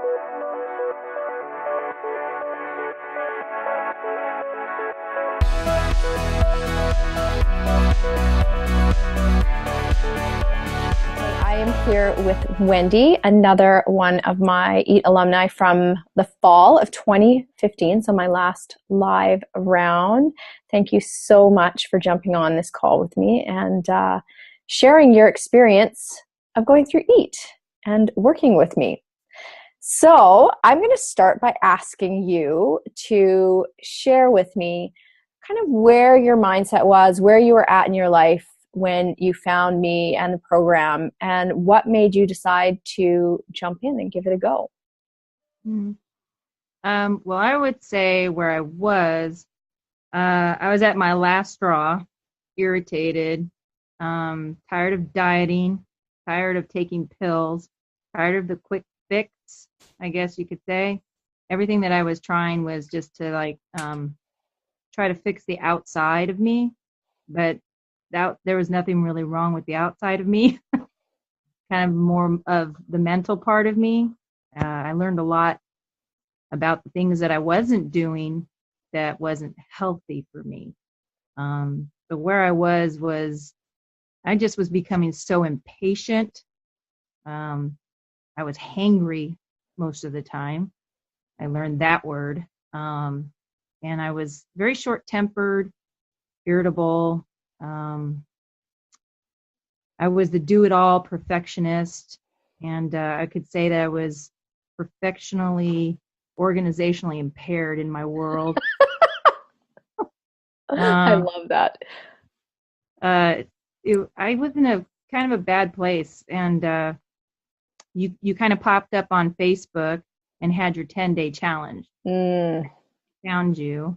I am here with Wendy, another one of my E.A.T alumni from the fall of 2015, so my last live round. Thank you so much for jumping on this call with me and sharing your experience of going through E.A.T and working with me. So I'm going to start by asking you to share with me kind of where your mindset was, where you were at in your life when you found me and the program, and what made you decide to jump in and give it a go? Well, I would say where I was at my last straw, irritated, tired of dieting, tired of taking pills, tired of the quick fix, I guess you could say. Everything that I was trying was just to try to fix the outside of me, but there was nothing really wrong with the outside of me. Kind of more of the mental part of me. I learned a lot about the things that I wasn't doing that wasn't healthy for me. But where I was I just was becoming so impatient. I was hangry most of the time. I learned that word. And I was very short-tempered, irritable. I was the do-it-all perfectionist, and I could say that I was organizationally impaired in my world. I love that. I was in a kind of a bad place, and you kind of popped up on Facebook and had your 10-day challenge. Found you.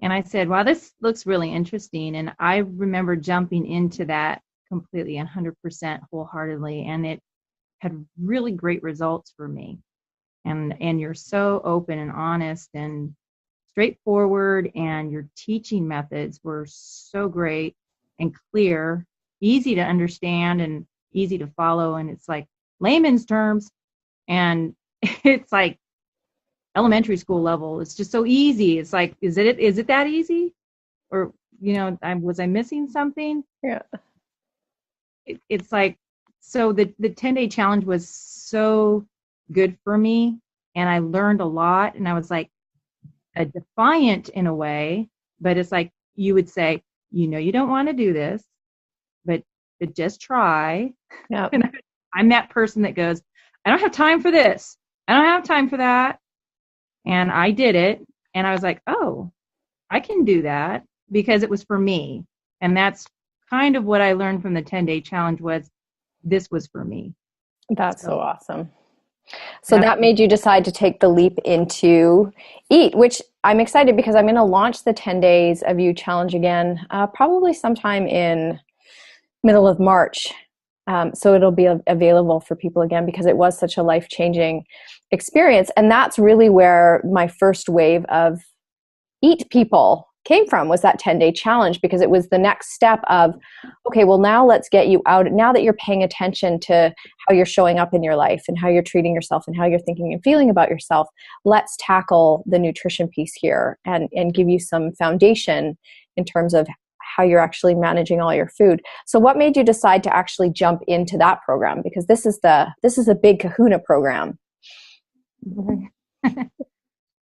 And I said, wow, this looks really interesting. And I remember jumping into that completely 100% wholeheartedly. And it had really great results for me. And you're so open and honest and straightforward. And your teaching methods were so great and clear, easy to understand and easy to follow. And it's like layman's terms. And it's like elementary school level. It's just so easy. It's like, is it that easy? Or, was I missing something? Yeah. It's like, so the 10-day challenge was so good for me. And I learned a lot. And I was like a defiant in a way, but it's like, you would say, you don't want to do this, but just try. Yep. And I'm that person that goes, I don't have time for this. I don't have time for that. And I did it, and I was like, oh, I can do that because it was for me. And that's kind of what I learned from the 10-day challenge this was for me. That's so awesome. So that made you decide to take the leap into E.A.T, which I'm excited because I'm going to launch the 10 Days of You challenge again, probably sometime in middle of March. So it'll be available for people again because it was such a life-changing experience. And that's really where my first wave of E.A.T people came from, was that 10-day challenge, because it was the next step of, okay, well, now let's get you out. Now that you're paying attention to how you're showing up in your life and how you're treating yourself and how you're thinking and feeling about yourself, let's tackle the nutrition piece here and give you some foundation in terms of how you're actually managing all your food. So what made you decide to actually jump into that program? Because this is a big kahuna program.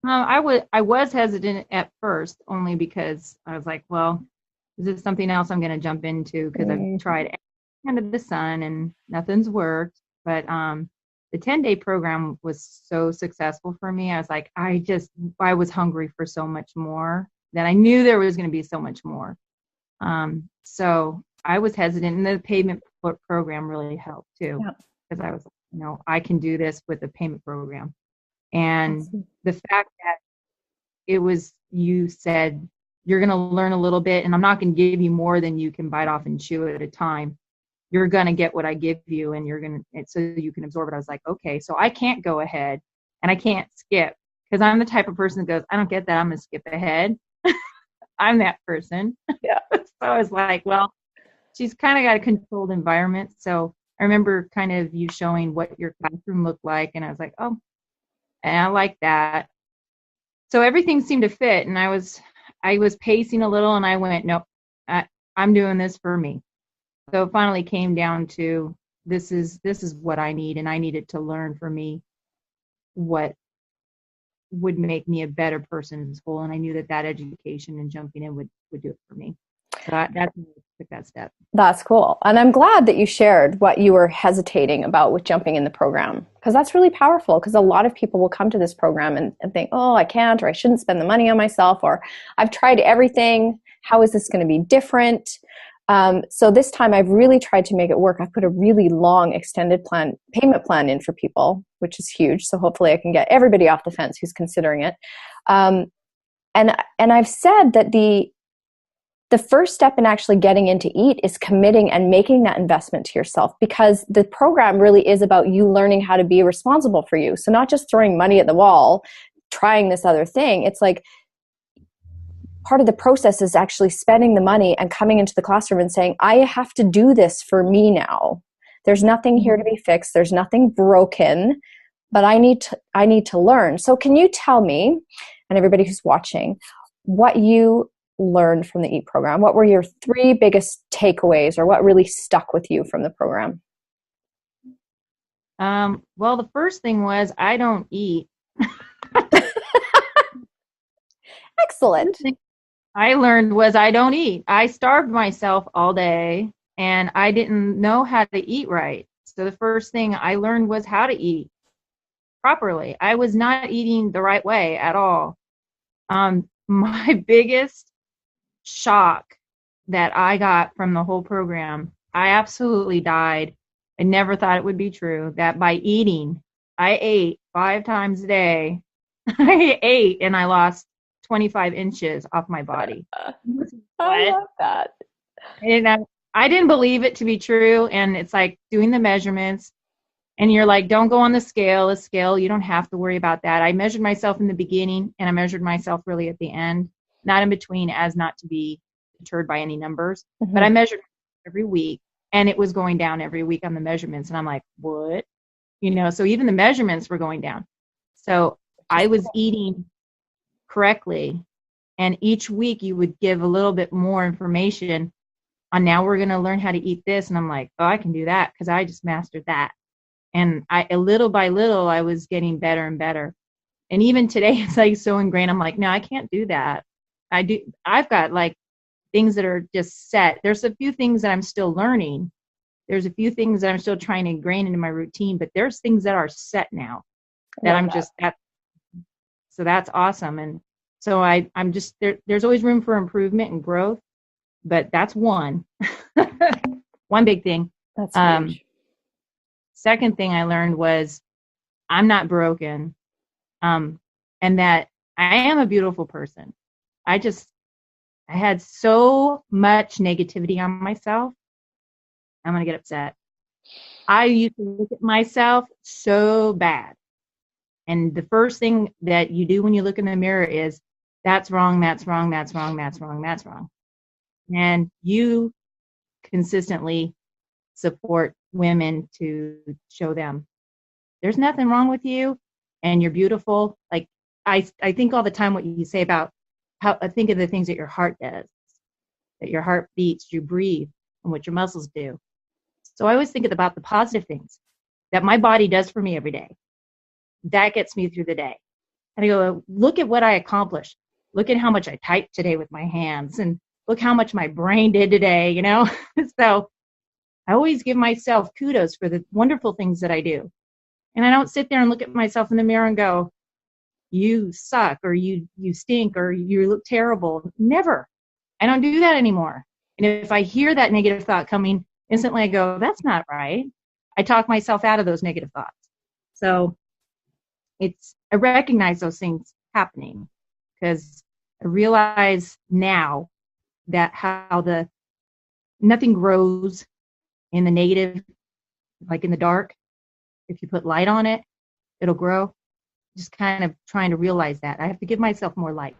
I was hesitant at first, only because I was like, well, is this something else I'm going to jump into? Because I've tried under the sun and nothing's worked. But the 10-day program was so successful for me. I was like, I was hungry for so much more, that I knew there was going to be so much more. So I was hesitant, and the payment program really helped too, because I was, I can do this with a payment program. And the fact that it was, you said, you're going to learn a little bit, and I'm not going to give you more than you can bite off and chew at a time. You're going to get what I give you, and so you can absorb it. I was like, okay, so I can't go ahead and I can't skip, because I'm the type of person that goes, I don't get that, I'm going to skip ahead. I'm that person. Yeah. So I was like, well, she's kind of got a controlled environment. So I remember kind of you showing what your classroom looked like, and I was like, oh, and I like that. So everything seemed to fit, and I was pacing a little, and I went, nope, I'm doing this for me. So it finally came down to this is what I need, and I needed to learn for me what would make me a better person in school, and I knew that that education and jumping in would do it for me. So that's when I took that step. That's cool. And I'm glad that you shared what you were hesitating about with jumping in the program, because that's really powerful. Because a lot of people will come to this program and think, oh, I can't, or I shouldn't spend the money on myself, or I've tried everything. How is this going to be different? So this time I've really tried to make it work. I've put a really long extended payment plan in for people, which is huge. So hopefully I can get everybody off the fence who's considering it. And I've said that the first step in actually getting into E.A.T is committing and making that investment to yourself, because the program really is about you learning how to be responsible for you. So not just throwing money at the wall, trying this other thing. It's like part of the process is actually spending the money and coming into the classroom and saying, I have to do this for me now. There's nothing here to be fixed. There's nothing broken, but I need to learn. So can you tell me, and everybody who's watching, what you learned from the E.A.T program? What were your 3 biggest takeaways, or what really stuck with you from the program? Well, the first thing was I don't eat. Excellent. I learned was I don't eat. I starved myself all day, and I didn't know how to eat right. So the first thing I learned was how to eat properly. I was not eating the right way at all. My biggest shock that I got from the whole program, I absolutely died. I never thought it would be true that by eating, I ate 5 times a day. I ate and I lost 25 inches off my body. I What? love that. And I didn't believe it to be true. And it's like doing the measurements, and you're like, don't go on the scale. You don't have to worry about that. I measured myself in the beginning, and I measured myself really at the end, not in between, as not to be deterred by any numbers. Mm-hmm. But I measured every week, and it was going down every week on the measurements. And I'm like, what? So even the measurements were going down. So I was eating correctly. And each week you would give a little bit more information on, now we're going to learn how to eat this. And I'm like, oh, I can do that because I just mastered that. And little by little, I was getting better and better. And even today, it's like so ingrained. I'm like, no, I can't do that. I've got like things that are just set. There's a few things that I'm still learning. There's a few things that I'm still trying to ingrain into my routine, but there's things that are set now that I'm just at. So that's awesome. And so I'm just there. There's always room for improvement and growth, but that's one big thing. That's huge. Second thing I learned was I'm not broken, and that I am a beautiful person. I had so much negativity on myself. I'm going to get upset. I used to look at myself so bad. And the first thing that you do when you look in the mirror is, that's wrong, that's wrong, that's wrong, that's wrong, that's wrong. And you consistently support women to show them there's nothing wrong with you and you're beautiful. Like I think all the time what you say about how I think of the things that your heart does, that your heart beats, you breathe, and what your muscles do. So I always think about the positive things that my body does for me every day. That gets me through the day. And I go, look at what I accomplished. Look at how much I typed today with my hands, and look how much my brain did today, So I always give myself kudos for the wonderful things that I do. And I don't sit there and look at myself in the mirror and go, you suck, or you stink, or you look terrible. Never. I don't do that anymore. And if I hear that negative thought coming, instantly I go, that's not right. I talk myself out of those negative thoughts. So I recognize those things happening because I realize now that how nothing grows in the negative, like in the dark. If you put light on it, it'll grow. Just kind of trying to realize that. I have to give myself more light.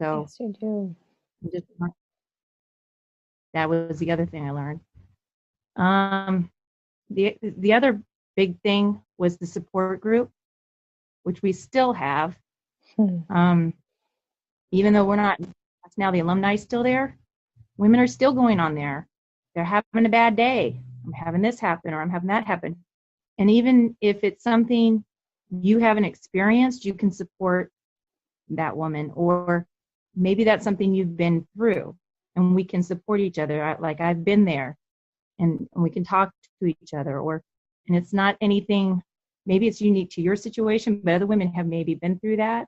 So yes, you do. That was the other thing I learned. The other big thing was the support group. which we still have. Hmm. Even though we're not, now the alumni still there, women are still going on there. They're having a bad day. I'm having this happen or I'm having that happen. And even if it's something you haven't experienced, you can support that woman. Or maybe that's something you've been through and we can support each other. Like I've been there and we can talk to each other. And it's not anything, maybe it's unique to your situation, but other women have maybe been through that,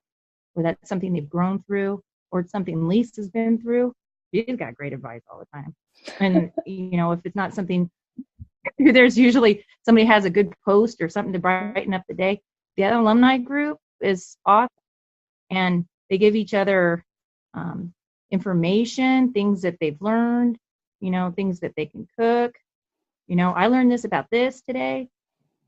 or that's something they've grown through, or it's something Lisa's been through. She's got great advice all the time. And, if it's not something, there's usually somebody has a good post or something to brighten up the day. The other alumni group is awesome, and they give each other information, things that they've learned, things that they can cook. I learned this about this today.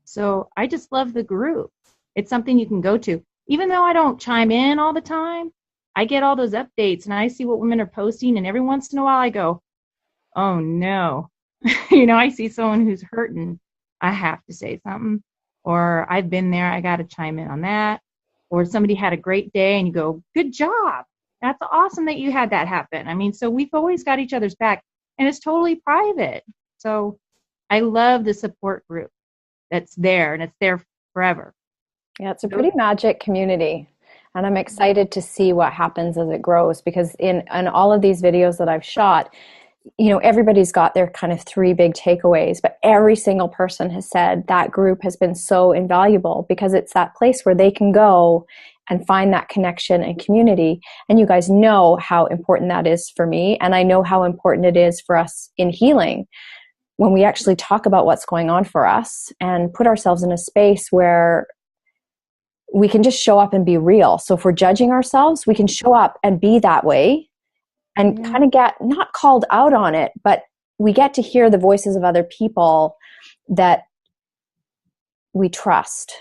So I just love the group. It's something you can go to. Even though I don't chime in all the time, I get all those updates and I see what women are posting, and every once in a while I go, oh no. I see someone who's hurting. I have to say something. Or I've been there, I got to chime in on that. Or somebody had a great day and you go, good job. That's awesome that you had that happen. I mean, so we've always got each other's back, and it's totally private. So I love the support group that's there, and it's there forever. Yeah, it's a pretty magic community. And I'm excited to see what happens as it grows, because in all of these videos that I've shot, everybody's got their kind of 3 big takeaways, but every single person has said that group has been so invaluable because it's that place where they can go and find that connection and community. And you guys know how important that is for me. And I know how important it is for us in healing when we actually talk about what's going on for us and put ourselves in a space where we can just show up and be real. So if we're judging ourselves, we can show up and be that way and kind of get not called out on it, but we get to hear the voices of other people that we trust,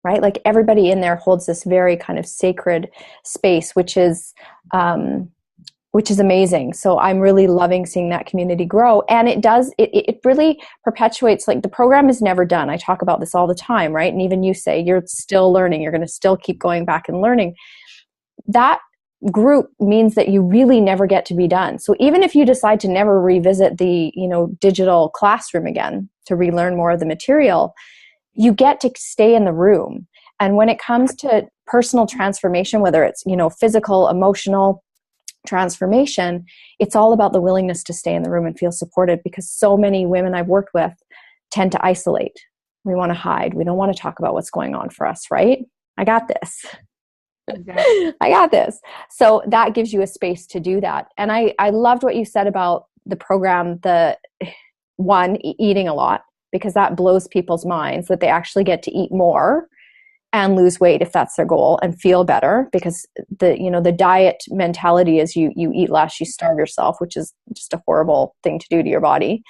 right? Like everybody in there holds this very kind of sacred space, which is amazing. So I'm really loving seeing that community grow. And it really perpetuates, like the program is never done. I talk about this all the time, right? And even you say you're still learning, you're going to still keep going back and learning. That group means that you really never get to be done. So even if you decide to never revisit the, digital classroom again to relearn more of the material, you get to stay in the room. And when it comes to personal transformation, whether it's, physical, emotional transformation, it's all about the willingness to stay in the room and feel supported, because so many women I've worked with tend to isolate. We want to hide. We don't want to talk about what's going on for us, right? I got this. Exactly. I got this. So that gives you a space to do that. And I loved what you said about the program, eating a lot, because that blows people's minds that they actually get to eat more and lose weight if that's their goal and feel better, because the diet mentality is you eat less, you starve yourself, which is just a horrible thing to do to your body.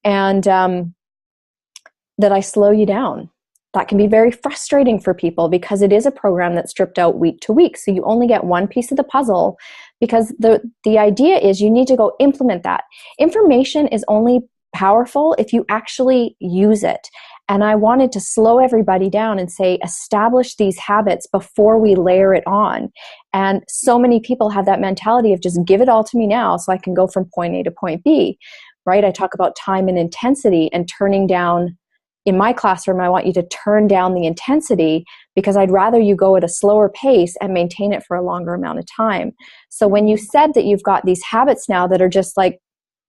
And that I slow you down. That can be very frustrating for people because it is a program that's stripped out week to week. So you only get one piece of the puzzle, because the idea is you need to go implement that. Information is only powerful if you actually use it. And I wanted to slow everybody down and say, establish these habits before we layer it on. And so many people have that mentality of just give it all to me now so I can go from point A to point B, right? I talk about time and intensity and turning down. In my classroom, I want you to turn down the intensity because I'd rather you go at a slower pace and maintain it for a longer amount of time. So when you said that you've got these habits now that are just like,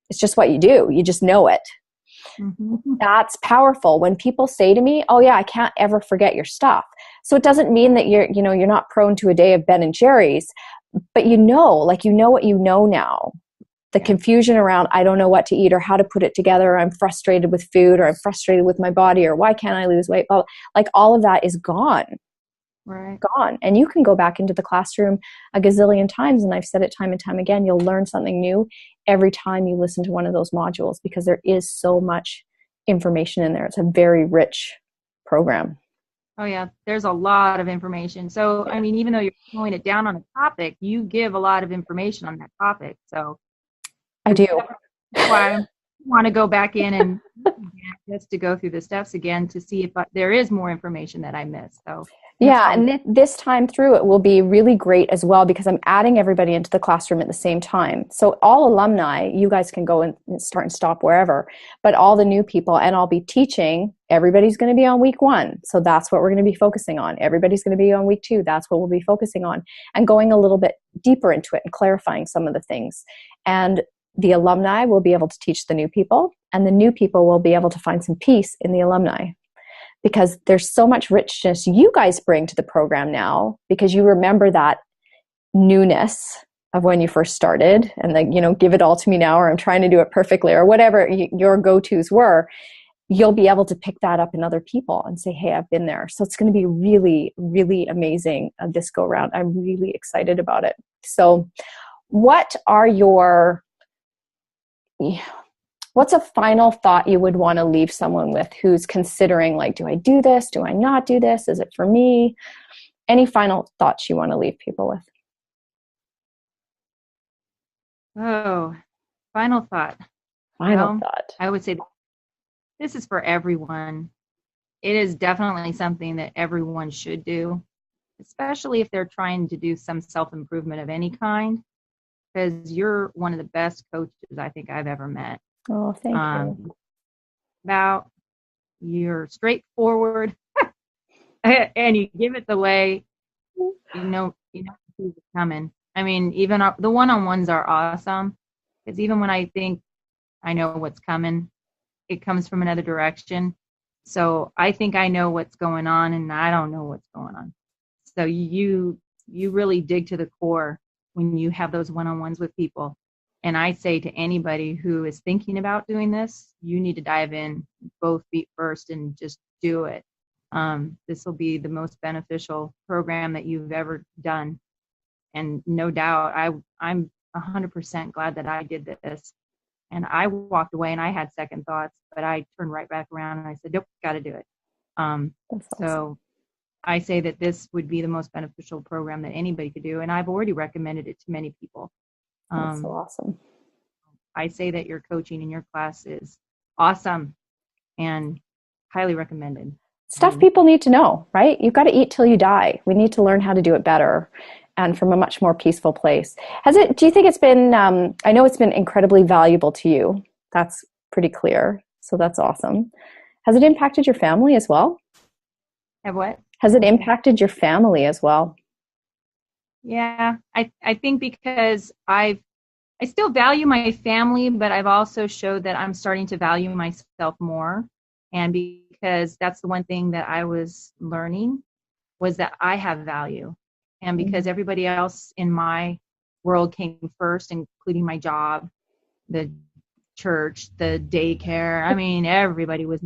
it's just what you do, you just know it. Mm-hmm. That's powerful. When people say to me, oh yeah, I can't ever forget your stuff. So it doesn't mean that you're not prone to a day of Ben and Jerry's, but what you know now. The confusion around, I don't know what to eat or how to put it together, or I'm frustrated with food, or I'm frustrated with my body, or why can't I lose weight? Like all of that is gone. Right. Gone. And you can go back into the classroom a gazillion times, and I've said it time and time again, you'll learn something new every time you listen to one of those modules, because there is so much information in there. It's a very rich program. Oh yeah, there's a lot of information. So, I mean, even though you're slowing it down on a topic, you give a lot of information on that topic. So I do. That's why I want to go back in and just to go through the steps again to see if there is more information that I missed. So Yeah, and this time through it will be really great as well because I'm adding everybody into the classroom at the same time. So all alumni, you guys can go and start and stop wherever, but all the new people, and I'll be teaching, everybody's going to be on week 1. So that's what we're going to be focusing on. Everybody's going to be on week 2. That's what we'll be focusing on, and going a little bit deeper into it and clarifying some of the things. And the alumni will be able to teach the new people, and the new people will be able to find some peace in the alumni. Because there's so much richness you guys bring to the program now, because you remember that newness of when you first started, and like, give it all to me now, or I'm trying to do it perfectly, or whatever your go-tos were. You'll be able to pick that up in other people and say, hey, I've been there. So it's going to be really, really amazing this go around. I'm really excited about it. So what's a final thought you would want to leave someone with who's considering, like, do I do this? Do I not do this? Is it for me? Any final thoughts you want to leave people with? Oh, final thought. Final thought. I would say this is for everyone. It is definitely something that everyone should do, especially if they're trying to do some self-improvement of any kind, because you're one of the best coaches I think I've ever met. Oh, thank you. You're straightforward and you give it the way, you know who's coming. I mean, even the one-on-ones are awesome, because even when I think I know what's coming, it comes from another direction. So I think I know what's going on, and I don't know what's going on. So you really dig to the core when you have those one-on-ones with people. And I say to anybody who is thinking about doing this, you need to dive in both feet first and just do it. This will be the most beneficial program that you've ever done. And no doubt, I'm 100% glad that I did this. And I walked away and I had second thoughts, but I turned right back around and I said, nope, got to do it. So I say that this would be the most beneficial program that anybody could do. And I've already recommended it to many people. That's so awesome. I say that your coaching in your class is awesome and highly recommended. Stuff people need to know, right? You've got to eat till you die. We need to learn how to do it better and from a much more peaceful place. Do you think it's been, I know it's been incredibly valuable to you. That's pretty clear. So that's awesome. Has it impacted your family as well? Have what? Has it impacted your family as well? Yeah, I think because I still value my family, but I've also showed that I'm starting to value myself more. And because that's the one thing that I was learning, was that I have value. And because everybody else in my world came first, including my job, the church, the daycare. I mean, everybody was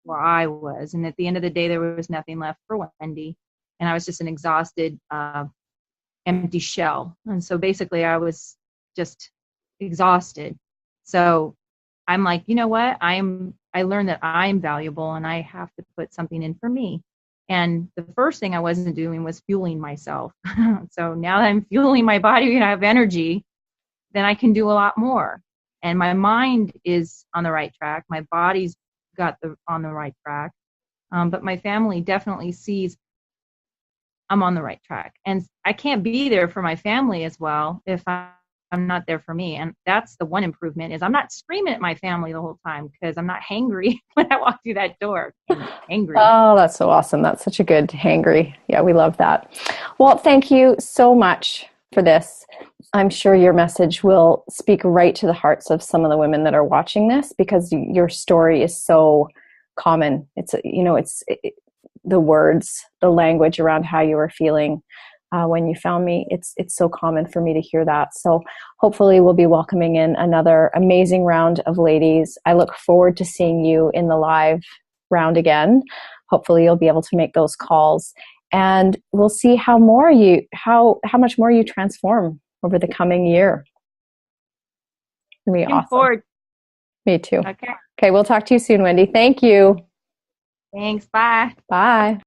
where I was. And at the end of the day, there was nothing left for Wendy. And I was just an exhausted, empty shell. And so basically I was just exhausted. So I'm like, you know what? I learned that I'm valuable and I have to put something in for me. And the first thing I wasn't doing was fueling myself. So now that I'm fueling my body and I have energy, then I can do a lot more. And my mind is on the right track. My body's on the right track. But my family definitely sees I'm on the right track. And I can't be there for my family as well if I'm not there for me. And that's the one improvement, is I'm not screaming at my family the whole time, because I'm not hangry when I walk through that door. I'm angry. Oh, that's so awesome. That's such a good hangry. Yeah, we love that. Well, thank you so much for this. I'm sure your message will speak right to the hearts of some of the women that are watching this, because your story is so common. It's the words, the language around how you were feeling when you found me. It's so common for me to hear that. So hopefully we'll be welcoming in another amazing round of ladies. I look forward to seeing you in the live round again. Hopefully you'll be able to make those calls, and we'll see how much more you transform over the coming year. It'll be awesome. Forward. Me too. Okay, we'll talk to you soon, Wendy. Thank you. Thanks. Bye. Bye.